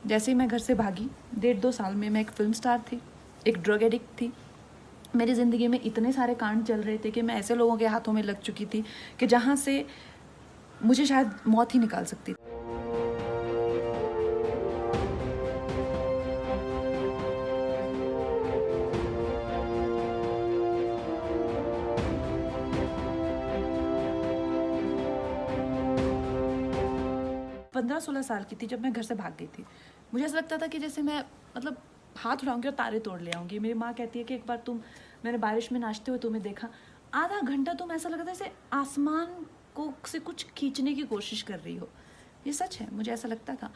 जैसे ही मैं घर से भागी, 1.5-2 साल में मैं एक फिल्म स्टार थी, एक ड्रग एडिक्ट थी। मेरी ज़िंदगी में इतने सारे कांड चल रहे थे कि मैं ऐसे लोगों के हाथों में लग चुकी थी कि जहाँ से मुझे शायद मौत ही निकाल सकती थी। पंद्रह 16 साल की थी जब मैं घर से भाग गई थी। मुझे ऐसा लगता था कि जैसे मैं हाथ उठाऊंगी और तारे तोड़ ले आऊंगी। मेरी माँ कहती है कि एक बार मैंने बारिश में नाचते हुए तुम्हें देखा, आधा घंटा तुम ऐसा लगा था जैसे आसमान को से कुछ खींचने की कोशिश कर रही हो। ये सच है, मुझे ऐसा लगता था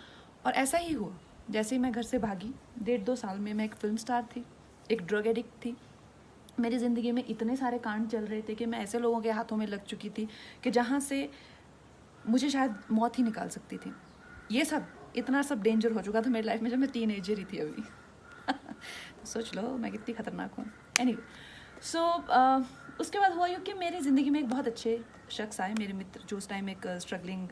और ऐसा ही हुआ। जैसे ही मैं घर से भागी, 1.5-2 साल में मैं एक फिल्म स्टार थी, एक ड्रग एडिक्ट थी। मेरी ज़िंदगी में इतने सारे कांड चल रहे थे कि मैं ऐसे लोगों के हाथों में लग चुकी थी कि जहाँ से मुझे शायद मौत ही निकाल सकती थी। ये सब इतना सब डेंजर हो चुका था मेरी लाइफ में जब मैं टीनेजर ही थी अभी। तो सोच लो मैं कितनी खतरनाक हूँ। एनीवे, सो उसके बाद हुआ यूँ कि मेरी ज़िंदगी में एक बहुत अच्छे शख्स आए, मेरे मित्र, जो उस टाइम एक स्ट्रगलिंग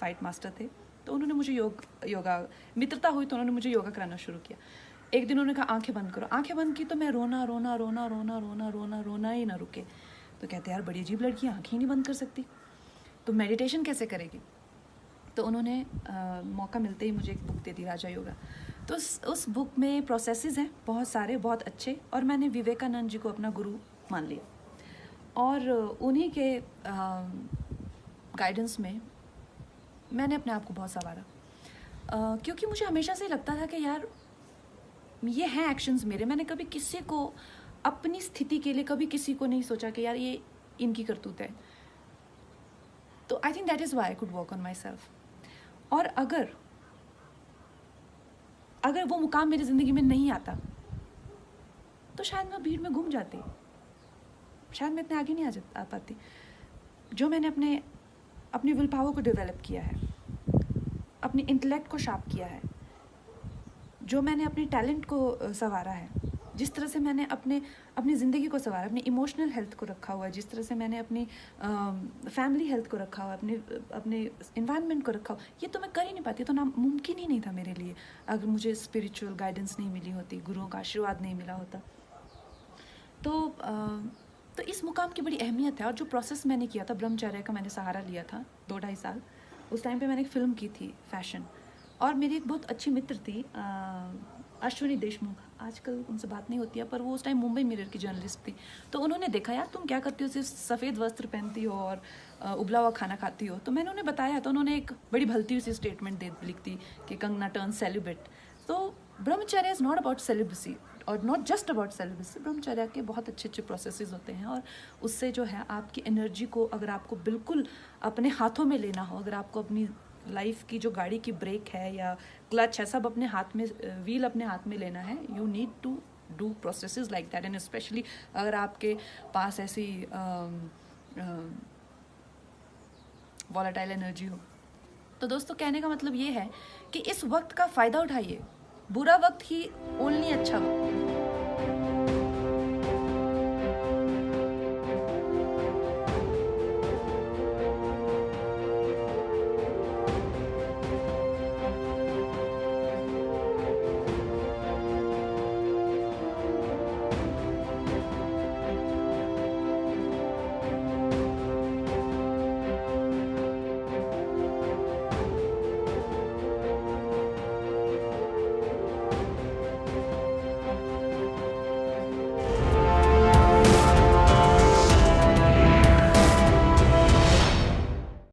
फाइट मास्टर थे। तो उन्होंने मुझे योगा मित्रता हुई तो उन्होंने मुझे योगा कराना शुरू किया। एक दिन उन्होंने कहा आंखें बंद करो। आंखें बंद की तो मैं रोना रोना रोना रोना रोना रोना रोना ही ना रुके। तो कहते यार बड़ी अजीब लड़की, आंखें ही नहीं बंद कर सकती, तो मेडिटेशन कैसे करेगी। तो उन्होंने मौका मिलते ही मुझे एक बुक दे दी, राजा योगा। तो उस बुक में प्रोसेसेस हैं बहुत सारे, बहुत अच्छे, और मैंने विवेकानंद जी को अपना गुरु मान लिया और उन्हीं के गाइडेंस में मैंने अपने आप को बहुत संवारा। क्योंकि मुझे हमेशा से लगता था कि यार ये हैं एक्शंस मेरे। मैंने कभी किसी को अपनी स्थिति के लिए कभी किसी को नहीं सोचा कि यार ये इनकी करतूत है। तो I think that is why I could work on my self. और अगर वो मुकाम मेरी ज़िंदगी में नहीं आता तो शायद मैं भीड़ में घूम जाती, शायद मैं इतने आगे नहीं आ पाती। जो मैंने अपनी विल पावर को डेवलप किया है, अपनी इंटेलेक्ट को शार्प किया है, जो मैंने अपने टैलेंट को संवारा है, जिस तरह से मैंने अपनी ज़िंदगी को संवारा, अपनी इमोशनल हेल्थ को रखा हुआ है, जिस तरह से मैंने अपनी फैमिली हेल्थ को रखा हुआ है, अपने इन्वायरमेंट को रखा हुआ, ये तो मैं कर ही नहीं पाती। तो ना मुमकिन ही नहीं था मेरे लिए अगर मुझे स्पिरिचुअल गाइडेंस नहीं मिली होती, गुरुओं का आशीर्वाद नहीं मिला होता। तो इस मुकाम की बड़ी अहमियत है। और जो प्रोसेस मैंने किया था, ब्रह्मचर्य का मैंने सहारा लिया था 2-2.5 साल। उस टाइम पे मैंने एक फ़िल्म की थी फैशन, और मेरी एक बहुत अच्छी मित्र थी अश्विनी देशमुख, आजकल उनसे बात नहीं होती है, पर वो उस टाइम मुंबई मिरर की जर्नलिस्ट थी। तो उन्होंने देखा यार तुम क्या करती हो, सिर्फ सफ़ेद वस्त्र पहनती हो और उबला हुआ खाना खाती हो। तो मैंने उन्हें बताया, तो उन्होंने एक बड़ी भलती हुई सी स्टेटमेंट लिख दी कि कंगना टर्न सेलिब्रेट। तो ब्रह्मचर्य इज़ नॉट अबाउट सेलिब्रेसी और नॉट जस्ट अबाउट सेलिब्रेसी। ब्रह्मचर्य के बहुत अच्छे अच्छे प्रोसेसेस होते हैं, और उससे जो है आपकी एनर्जी को, अगर आपको बिल्कुल अपने हाथों में लेना हो, अगर आपको अपनी लाइफ की जो गाड़ी की ब्रेक है या क्लच है, सब अपने हाथ में, व्हील अपने हाथ में लेना है, you need to do processes like that. And specially अगर आपके पास ऐसी वॉलेटाइल एनर्जी हो। तो दोस्तों, कहने का मतलब ये है कि इस वक्त का फ़ायदा उठाइए। बुरा वक्त ही ओनली अच्छा वक्त।